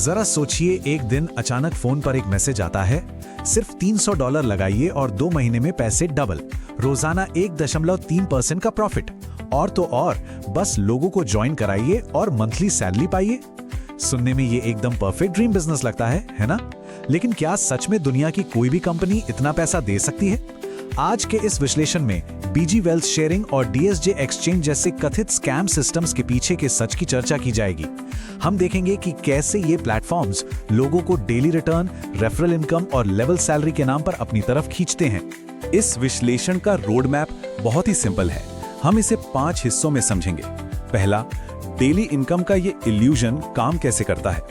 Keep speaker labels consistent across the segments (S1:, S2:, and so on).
S1: जरा सोचिए, एक दिन अचानक फोन पर एक मैसेज आता है, सिर्फ $300 लगाइए और 2 महीने में पैसे डबल, रोजाना 1.3% का प्रॉफिट, और तो और बस लोगों को ज्वाइन कराइए और मंथली सैलरी पाइए। सुनने में ये एकदम परफेक्ट ड्रीम बिजनेस लगता है ना? लेकिन क्या सच में दुनिया की कोई भी कंपनी इतना पैसा दे सकती है? आज के इस विश्लेषण में बीजी वेल्थ शेयरिंग और डीएसजे एक्सचेंज जैसे कथित स्कैम सिस्टम्स के पीछे के सच की चर्चा की जाएगी। हम देखेंगे कि कैसे ये प्लेटफॉर्म्स लोगों को डेली रिटर्न, रेफरल इनकम और लेवल सैलरी के नाम पर अपनी तरफ खींचते हैं।
S2: इस विश्लेषण का रोड मैप बहुत ही सिंपल है। हम इसे 5 हिस्सों में समझेंगे। पहला, डेली इनकम का ये इल्यूजन काम कैसे करता है।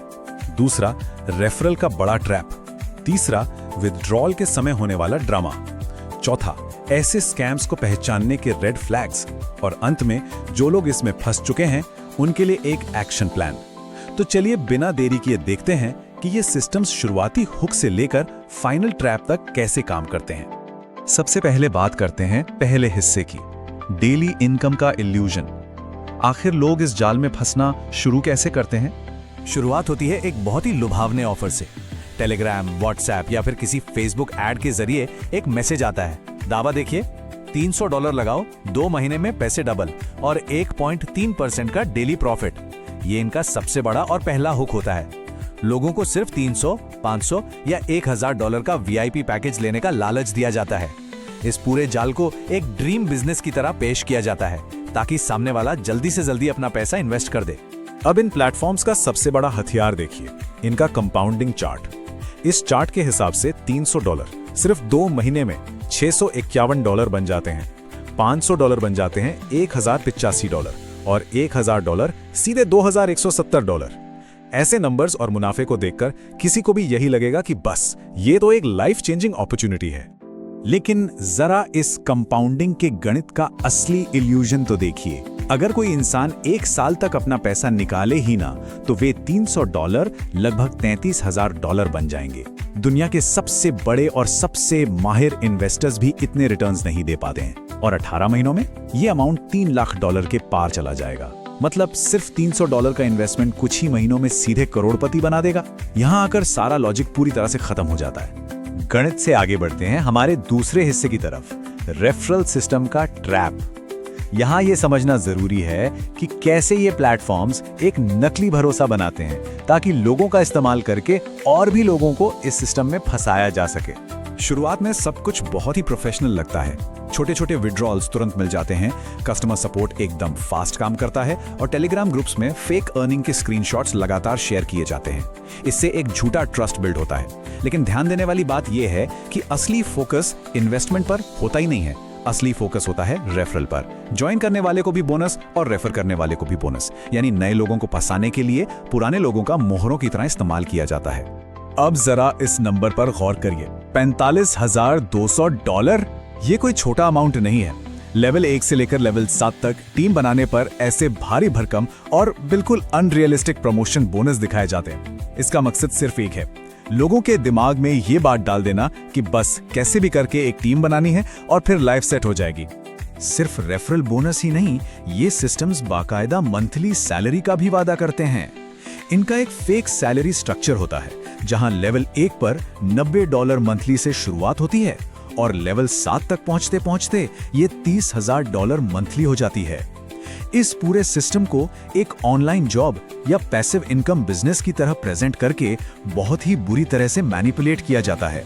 S2: दूसरा, रेफरल का बड़ा ट्रैप। तीसरा, विथड्रॉल के समय होने वाला ड्रामा। चौथा, ऐसे स्कैम्स को पहचानने के रेड फ्लैग्स। और अंत में, जो लोग इसमें फंस चुके हैं उनके लिए एक एक्शन प्लान। तो चलिए बिना देरी किए देखते हैं कि ये सिस्टम्स शुरुआती हुक से लेकर फाइनल ट्रैप तक कैसे काम करते हैं। सबसे पहले बात करते हैं पहले हिस्से की, डेली इनकम का इल्यूजन। आखिर लोग इस जाल में फंसना शुरू कैसे करते हैं?
S1: शुरुआत होती है एक बहुत ही लुभावने ऑफर से। टेलीग्राम, व्हाट्सएप या फिर किसी फेसबुक ऐड के जरिए एक मैसेज आता है, दावा देखिए, $300 लगाओ, 2 महीने में पैसे डबल और 1.3% का डेली प्रॉफिट। ये इनका सबसे बड़ा और पहला हुक होता है। लोगों को सिर्फ 300, 500 या $1000 का वीआईपी पैकेज लेने का लालच दिया जाता है। इस पूरे जाल को एक ड्रीम बिजनेस की तरह पेश किया जाता है ताकि सामने वाला जल्दी से जल्दी अपना पैसा इन्वेस्ट कर दे।
S2: अब इन प्लेटफॉर्म्स का सबसे बड़ा हथियार देखिए, इनका कंपाउंडिंग चार्ट। इस चार्ट के हिसाब से $300 सिर्फ 2 महीने में $651 बन जाते हैं, $500 बन जाते हैं $1085 और $1000 सीधे $2170। ऐसे नंबर्स और मुनाफे को देखकर किसी को भी यही लगेगा कि बस ये तो एक लाइफ चेंजिंग अपॉर्चुनिटी है। लेकिन जरा इस कंपाउंडिंग के गणित का असली इल्यूजन तो देखिए। अगर कोई इंसान 1 साल तक अपना पैसा निकाले ही ना, तो वे $300 लगभग $33,000 बन जाएंगे। दुनिया के सबसे बड़े और सबसे माहिर इन्वेस्टर्स भी इतने रिटर्न्स नहीं दे पाते हैं, और 18 महीनों में ये अमाउंट $3 लाख के पार चला जाएगा। मतलब सिर्फ $300 का इन्वेस्टमेंट कुछ ही महीनों में सीधे करोड़पति बना देगा। यहाँ आकर सारा लॉजिक पूरी तरह से खत्म हो जाता है। गणित से आगे बढ़ते हैं हमारे दूसरे हिस्से की तरफ, रेफरल सिस्टम का ट्रैप। यहाँ ये समझना जरूरी है कि कैसे ये प्लेटफॉर्म्स एक नकली भरोसा बनाते हैं ताकि लोगों का इस्तेमाल करके और भी लोगों को इस सिस्टम में फंसाया जा सके। शुरुआत में सब कुछ बहुत ही प्रोफेशनल लगता है। छोटे छोटे विड्रॉल्स तुरंत मिल जाते हैं, कस्टमर सपोर्ट एकदम फास्ट काम करता है और टेलीग्राम ग्रुप्स में फेक अर्निंग के स्क्रीनशॉट्स लगातार शेयर किए जाते हैं। इससे एक झूठा ट्रस्ट बिल्ड होता है। लेकिन ध्यान देने वाली बात यह है कि असली फोकस इन्वेस्टमेंट पर होता ही नहीं है। असली फोकस होता है रेफरल पर। ज्वाइन करने वाले को भी बोनस और रेफर करने वाले को भी बोनस, यानी नए लोगों को फंसाने के लिए पुराने लोगों का मोहरों की तरह इस्तेमाल किया जाता है। अब जरा इस नंबर पर गौर करिए, $45,200। ये कोई छोटा अमाउंट नहीं है। लेवल 1 से लेकर लेवल 7 तक टीम बनाने पर ऐसे भारी भरकम और बिल्कुल अनरियलिस्टिक प्रमोशन बोनस दिखाए जाते हैं। इसका मकसद सिर्फ एक है, लोगों के दिमाग में ये बात डाल देना कि बस कैसे भी करके एक टीम बनानी है और फिर लाइफ सेट हो जाएगी। सिर्फ रेफरल बोनस ही नहीं, ये सिस्टम्स बाकायदा मंथली सैलरी का भी वादा करते हैं। इनका एक फेक सैलरी स्ट्रक्चर होता है, जहां लेवल 1 पर $90 मंथली से शुरुआत होती है और लेवल 7 तक पहुंचते पहुंचते ये $30,000 मंथली हो जाती है। इस पूरे सिस्टम को एक ऑनलाइन जॉब या पैसिव इनकम बिजनेस की तरह प्रेजेंट करके बहुत ही बुरी तरह से मैनिपुलेट किया जाता है।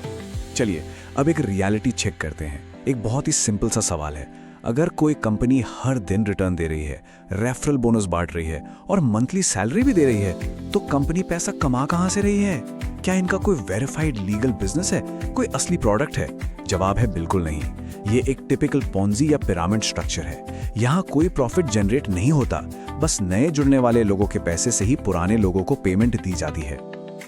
S2: चलिए अब एक रियलिटी चेक करते हैं। एक बहुत ही सिंपल सा सवाल है, अगर कोई कंपनी हर दिन रिटर्न दे रही है, रेफरल बोनस बांट रही है और मंथली सैलरी भी दे रही है, तो कंपनी पैसा कमा कहां से रही है? क्या इनका कोई वेरीफाइड लीगल बिजनेस है, कोई असली प्रोडक्ट है? जवाब है बिल्कुल नहीं। ये एक टिपिकल पोंजी या पिरामिड स्ट्रक्चर है। यहाँ कोई प्रॉफिट जनरेट नहीं होता, बस नए जुड़ने वाले लोगों के पैसे से ही पुराने लोगों को पेमेंट दी जाती है।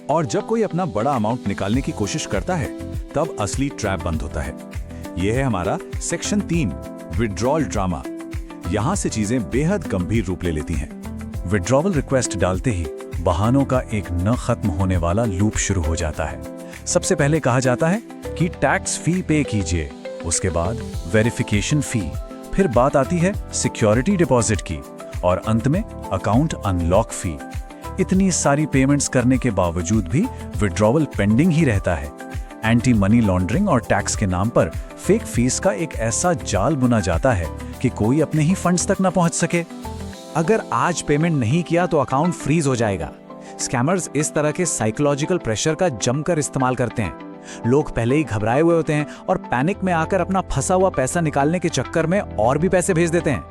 S2: और जब कोई अपना बड़ा अमाउंट निकालने की कोशिश करता है, तब असली ट्रैप बंद होता है। यह है हमारा सेक्शन 3, विड्रॉल ड्रामा। यहाँ से चीजें बेहद गंभीर रूप ले लेती हैं। विड्रॉवल रिक्वेस्ट डालते ही बहानों का एक न खत्म होने वाला लूप शुरू हो जाता है। सबसे पहले कहा जाता है कि टैक्स फी पे कीजिए, उसके बाद वेरिफिकेशन फी, फिर बात आती है सिक्योरिटी डिपॉजिट की और अंत में अकाउंट अनलॉक फी।
S1: इतनी सारी पेमेंट्स करने के बावजूद भी विड्रॉवल पेंडिंग ही रहता है। एंटी मनी लॉन्ड्रिंग और टैक्स के नाम पर फेक फीस का एक ऐसा जाल बुना जाता है कि कोई अपने ही फंड्स तक ना पहुंच सके। अगर आज पेमेंट नहीं किया तो अकाउंट फ्रीज हो जाएगा। स्कैमर्स इस तरह के साइकोलॉजिकल प्रेशर का जमकर इस्तेमाल करते हैं। लोग पहले ही घबराए हुए होते हैं और पैनिक में आकर अपना फंसा हुआ पैसा निकालने के चक्कर में और भी पैसे भेज देते हैं।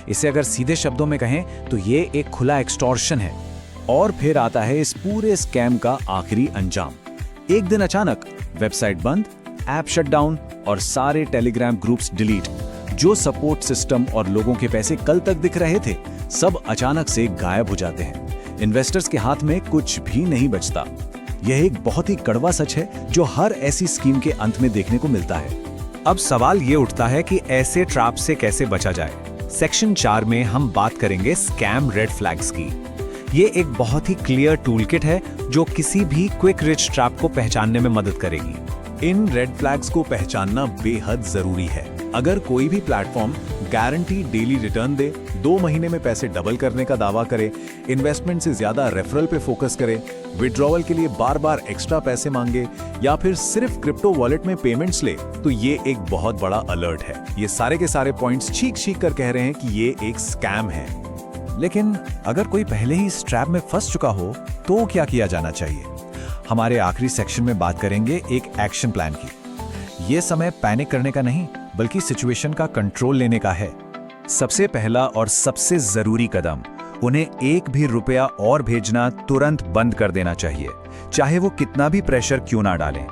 S1: इसे अगर सीधे शब्दों में कहें तो ये एक खुला एक्सटॉर्शन है। और फिर आता है इस पूरे स्कैम का आखिरी अंजाम। एक दिन अचानक वेबसाइट बंद, ऐप शटडाउन और सारे टेलीग्राम ग्रुप्स डिलीट। जो सपोर्ट सिस्टम और लोगों के पैसे कल तक दिख रहे थे, सब अचानक से गायब हो जाते हैं। इन्वेस्टर्स के हाथ में कुछ भी नहीं बचता। यह एक बहुत ही कड़वा सच है जो हर ऐसी स्कीम के अंत में देखने को मिलता है। अब सवाल ये उठता है कि ऐसे ट्रैप से कैसे बचा जाए। सेक्शन 4 में हम बात करेंगे स्कैम रेड फ्लैग्स की। ये एक बहुत ही क्लियर टूलकिट है जो किसी भी क्विक रिच ट्रैप को पहचानने में मदद करेगी। इन रेड फ्लैग्स को पहचानना बेहद जरूरी है। अगर कोई भी प्लेटफॉर्म गारंटी डेली रिटर्न दे, 2 महीने में पैसे डबल करने का दावा करे, इन्वेस्टमेंट से ज्यादा रेफरल पे फोकस करे, विड्रॉवल के लिए बार बार एक्स्ट्रा पैसे मांगे या फिर सिर्फ क्रिप्टो वॉलेट में पेमेंट्स ले, तो ये एक बहुत बड़ा अलर्ट है। ये सारे के सारे पॉइंट्स चीख कर कह रहे हैं कि ये एक स्कैम है। लेकिन अगर कोई पहले ही इस ट्रैप में फंस चुका हो तो क्या किया जाना चाहिए? हमारे आखिरी सेक्शन में बात करेंगे एक एक्शन प्लान की। ये समय पैनिक करने का नहीं बल्कि सिचुएशन का कंट्रोल लेने का है। सबसे पहला और सबसे जरूरी कदम, उन्हें एक भी रुपया और भेजना तुरंत बंद कर देना चाहिए, चाहे वो कितना भी प्रेशर क्यों ना डालें।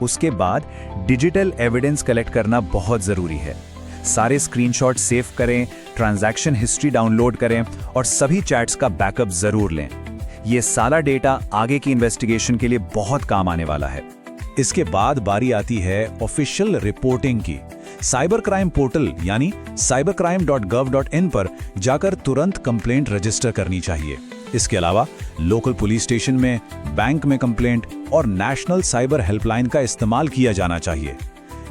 S1: उसके बाद डिजिटल एविडेंस कलेक्ट करना बहुत जरूरी है। सारे स्क्रीनशॉट सेव करें, ट्रांजैक्शन हिस्ट्री डाउनलोड करें और सभी चैट्स का बैकअप जरूर लें। ये सारा डेटा आगे की इन्वेस्टिगेशन के लिए बहुत काम आने वाला है। इसके बाद बारी आती है ऑफिशियल रिपोर्टिंग की। साइबर क्राइम पोर्टल यानी cybercrime.gov.in पर जाकर तुरंत कंप्लेंट रजिस्टर करनी चाहिए। इसके अलावा लोकल पुलिस स्टेशन में, बैंक में कंप्लेंट और नेशनल साइबर हेल्पलाइन का इस्तेमाल किया जाना चाहिए।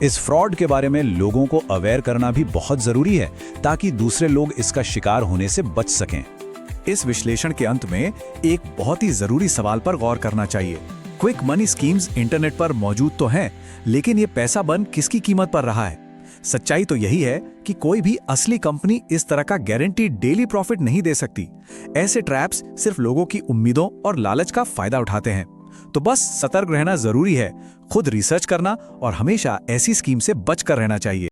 S1: इस फ्रॉड के बारे में लोगों को अवेयर करना भी बहुत जरूरी है ताकि दूसरे लोग इसका शिकार होने से बच सकें। इस विश्लेषण के अंत में एक बहुत ही जरूरी सवाल पर गौर करना चाहिए। क्विक मनी स्कीम्स इंटरनेट पर मौजूद तो हैं, लेकिन ये पैसा बर्न किसकी कीमत पर रहा है? सच्चाई तो यही है कि कोई भी असली कंपनी इस तरह का गारंटीड डेली प्रॉफिट नहीं दे सकती। ऐसे ट्रैप्स सिर्फ लोगों की उम्मीदों और लालच का फायदा उठाते हैं। तो बस सतर्क रहना जरूरी है, खुद रिसर्च करना और हमेशा ऐसी स्कीम से बचकर रहना चाहिए।